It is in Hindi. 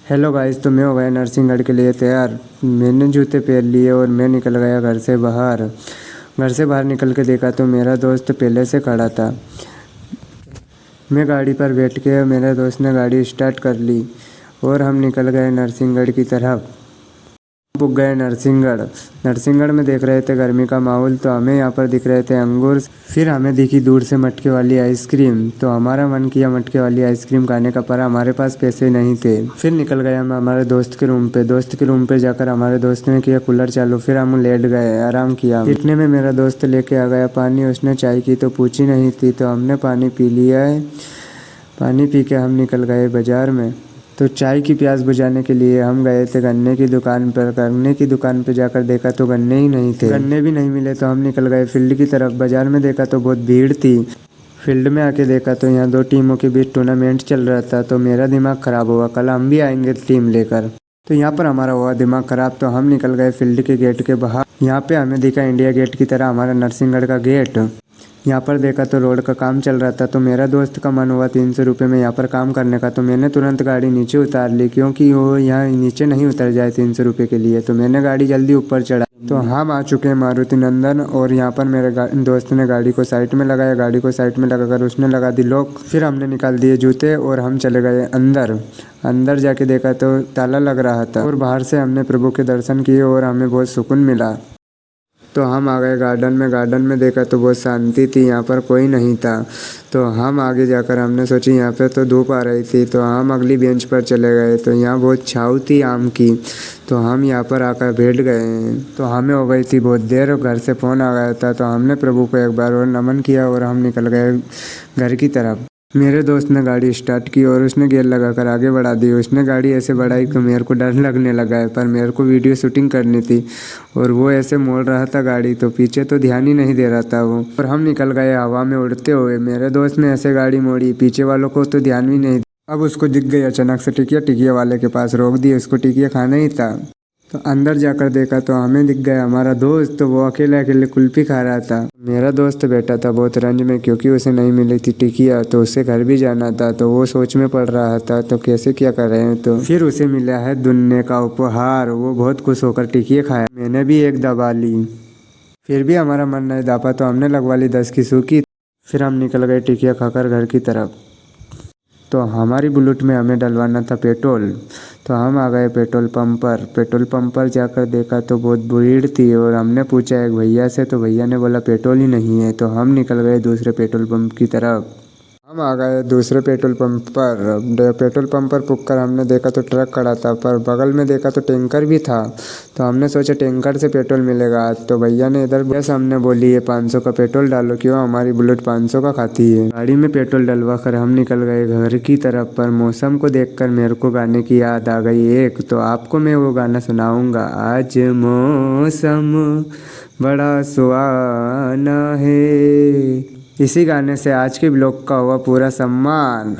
हेलो गाइस, तो मैं हो गया नरसिंहगढ़ के लिए तैयार। मैंने जूते पहन लिए और मैं निकल गया घर से बाहर। घर से बाहर निकल के देखा तो मेरा दोस्त पहले से खड़ा था। मैं गाड़ी पर बैठ के मेरे दोस्त ने गाड़ी स्टार्ट कर ली और हम निकल गए नरसिंहगढ़ की तरफ। पुग गए नरसिंहगढ़। नरसिंहगढ़ में देख रहे थे गर्मी का माहौल, तो हमें यहाँ पर दिख रहे थे अंगूर। फिर हमें दिखी दूर से मटके वाली आइसक्रीम, तो हमारा मन किया मटके वाली आइसक्रीम खाने का, पर हमारे पास पैसे नहीं थे। फिर निकल गए हम हमारे दोस्त के रूम पे। दोस्त के रूम पे जाकर हमारे दोस्त ने किया कूलर चालू। फिर हम लेट गए, आराम किया। इतने में मेरा दोस्त लेके आ गया पानी। उसने चाय की तो पूछी नहीं थी, तो हमने पानी पी लिया है। पानी पी के हम निकल गए बाज़ार में। तो चाय की प्यास बुझाने के लिए हम गए थे गन्ने की दुकान पर। गन्ने की दुकान पर जाकर देखा तो गन्ने ही नहीं थे। गन्ने भी नहीं मिले तो हम निकल गए फील्ड की तरफ। बाज़ार में देखा तो बहुत भीड़ थी। फील्ड में आके देखा तो यहाँ 2 टीमों के बीच टूर्नामेंट चल रहा था। तो मेरा दिमाग ख़राब हुआ, कल हम भी आएंगे टीम लेकर। तो यहाँ पर हमारा हुआ दिमाग ख़राब, तो हम निकल गए फील्ड के गेट के बाहर। यहाँ पे हमें दिखा इंडिया गेट की तरह हमारा नरसिंहगढ़ का गेट। यहाँ पर देखा तो रोड का काम चल रहा था। तो मेरा दोस्त का मन हुआ 300 रुपये में यहाँ पर काम करने का। तो मैंने तुरंत गाड़ी नीचे उतार ली, क्योंकि वो यहाँ नीचे नहीं उतर जाए 300 रुपये के लिए। तो मैंने गाड़ी जल्दी ऊपर चढ़ा। तो हम आ चुके हैं मारुति नंदन, और यहाँ पर मेरे दोस्त ने गाड़ी को साइड में लगाया। गाड़ी को साइड में लगाकर उसने लगा दी लॉक। फिर हमने निकाल दिए जूते और हम चले गए अंदर। अंदर जाके देखा तो ताला लग रहा था, और बाहर से हमने प्रभु के दर्शन किए और हमें बहुत सुकून मिला। तो हम आ गए गार्डन में। गार्डन में देखा तो बहुत शांति थी, यहाँ पर कोई नहीं था। तो हम आगे जाकर हमने सोची यहाँ पे तो धूप आ रही थी, तो हम अगली बेंच पर चले गए। तो यहाँ बहुत छाँव थी आम की, तो हम यहाँ पर आकर बैठ गए। तो हमें हो गई थी बहुत देर, और घर से फ़ोन आ गया था। तो हमने प्रभु को एक बार और नमन किया और हम निकल गए घर की तरफ। मेरे दोस्त ने गाड़ी स्टार्ट की और उसने गियर लगाकर आगे बढ़ा दी। उसने गाड़ी ऐसे बढ़ाई कि मेरे को डर लगने लगा है, पर मेरे को वीडियो शूटिंग करनी थी और वो ऐसे मोड़ रहा था गाड़ी, तो पीछे तो ध्यान ही नहीं दे रहा था वो। और हम निकल गए हवा में उड़ते हुए। मेरे दोस्त ने ऐसे गाड़ी मोड़ी, पीछे वालों को तो ध्यान भी नहीं। अब उसको दिख गई अचानक से टिकिया। टिकिया वाले के पास रोक दी, उसको टिकिया खाना ही था। तो अंदर जाकर देखा तो हमें दिख गया हमारा दोस्त, तो वो अकेले अकेले कुल्फी खा रहा था। मेरा दोस्त बैठा था बहुत रंज में, क्योंकि उसे नहीं मिली थी टिकिया, तो उसे घर भी जाना था। तो वो सोच में पड़ रहा था तो कैसे क्या कर रहे हैं। तो फिर उसे मिला है दुन्ने का उपहार। वो बहुत खुश होकर टिकिया खाया। मैंने भी एक दबा ली। फिर भी हमारा मन नहीं दापा, तो हमने लगवा ली 10 की सूखी। फिर हम निकल गए टिकिया खाकर घर की तरफ। तो हमारी बुलेट में हमें डलवाना था पेट्रोल। तो हम आ गए पेट्रोल पंप पर। पेट्रोल पंप पर जाकर देखा तो बहुत भीड़ थी, और हमने पूछा एक भैया से, तो भैया ने बोला पेट्रोल ही नहीं है। तो हम निकल गए दूसरे पेट्रोल पंप की तरफ। हम आ गए दूसरे पेट्रोल पंप पर। पेट्रोल पंप पर पुगकर हमने देखा तो ट्रक खड़ा था, पर बगल में देखा तो टैंकर भी था। तो हमने सोचा टैंकर से पेट्रोल मिलेगा। तो भैया ने इधर बस हमने बोली ये 500 का पेट्रोल डालो, क्यों हमारी बुलेट 500 का खाती है। गाड़ी में पेट्रोल डलवा कर हम निकल गए घर की तरफ। पर मौसम को देखकर मेरे को गाने की याद आ गई एक, तो आपको मैं वो गाना सुनाऊंगा। आज मौसम बड़ा सुहाना है। इसी गाने से आज के ब्लॉग का हुआ पूरा सम्मान।